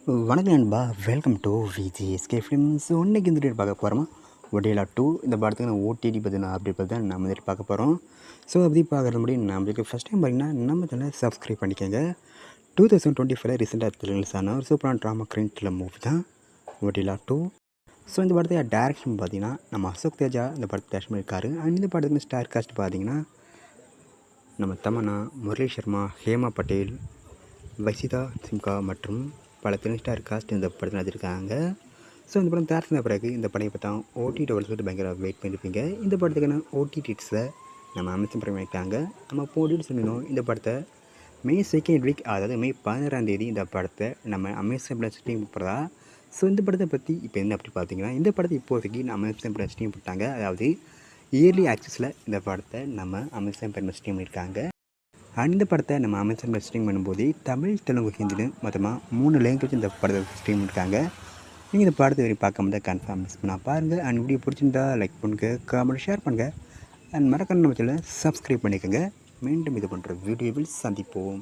வணக்கம் நண்பா, welcome to VGSK films. இன்னைக்கு இந்த டேட் பார்க்க போகிறோமா ஒடியலா 2 இந்த படத்துக்கு நான் ஓடிடி பார்த்தீங்கன்னா அப்படி பார்த்து தான் நம்ம வந்துட்டு பார்க்க போகிறோம். ஸோ அப்படி பார்க்குறது முடியும் நம்மளுக்கு ஃபஸ்ட் டைம் பார்த்தீங்கன்னா நம்ம சேனலை சப்ஸ்கிரைப் பண்ணிக்கோங்க. 2025 ரீசெண்டாக ரிலீஸ் ஆன ஒரு சூப்பரான ட்ராமா கிரைம் த்ரில்லர் மூவி தான் ஒடியலா 2. ஸோ இந்த படத்தை டேரக்ஷன் பார்த்தீங்கன்னா நம்ம அசோக் தேஜா இந்த படத்தை டேரக்ஷன் பண்ணியிருக்காரு. அண்ட் இந்த படத்துக்கு ஸ்டார் காஸ்ட் பார்த்தீங்கன்னா நம்ம தமன்னா, முரளி சர்மா, ஹேமா பட்டேல், வசிதா சிம்கா மற்றும் பல ஸ்டார் காஸ்ட் இந்த படத்தில் நடிச்சிருக்காங்க. ஸோ இந்த படம் தயார் செய்த பிறகு இந்த படம் இப்போ தான் ஓடிடி சொல்லிட்டு பயங்கர வெயிட் பண்ணியிருப்பீங்க. இந்த படத்துக்கான ஓடிடிஸை நம்ம அமேசான் பிரைம் பண்ணியிருக்காங்க. நம்ம போட்டிட்டு சொல்லணும் இந்த படத்தை மே 2nd வீக், அதாவது மே 16 இந்த படத்தை நம்ம அமேசான் பிரைம் ஸ்ட்ரீம் போடுறதா. ஸோ இந்த படத்தை பற்றி இப்போ என்ன அப்படி பார்த்தீங்கன்னா, இந்த படத்தை இப்போதைக்கு நம்ம அமேசான் பிரைம் ஸ்ட்ரீம் போட்டாங்க. அதாவது இயர்லி ஆக்சஸில் இந்த படத்தை நம்ம அமேசான் பிரைம் ஸ்ட்ரீம் பண்ணியிருக்காங்க. அந்த படத்தை நம்ம அமேசான் ஸ்ட்ரீம் பண்ணும்போது தமிழ், தெலுங்கு, ஹிந்தின்னு மொத்தமாக 3 லாங்குவேஜ் இந்த படத்தை ஸ்ட்ரீம் பண்ணியிருக்காங்க. நீங்கள் இந்த படத்தை வரை பார்க்காம தான் கன்ஃபார்ம் மிஸ் பண்ணால் பாருங்கள். அண்ட் வீடியோ பிடிச்சிருந்தா லைக் பண்ணுங்கள், கமெண்ட், ஷேர் பண்ணுங்கள். அண்ட் மறக்காம நம்ம சேனலை சப்ஸ்கிரைப் பண்ணிக்கோங்க. மீண்டும் இது பண்ணுற வீடியோவில் சந்திப்போம்.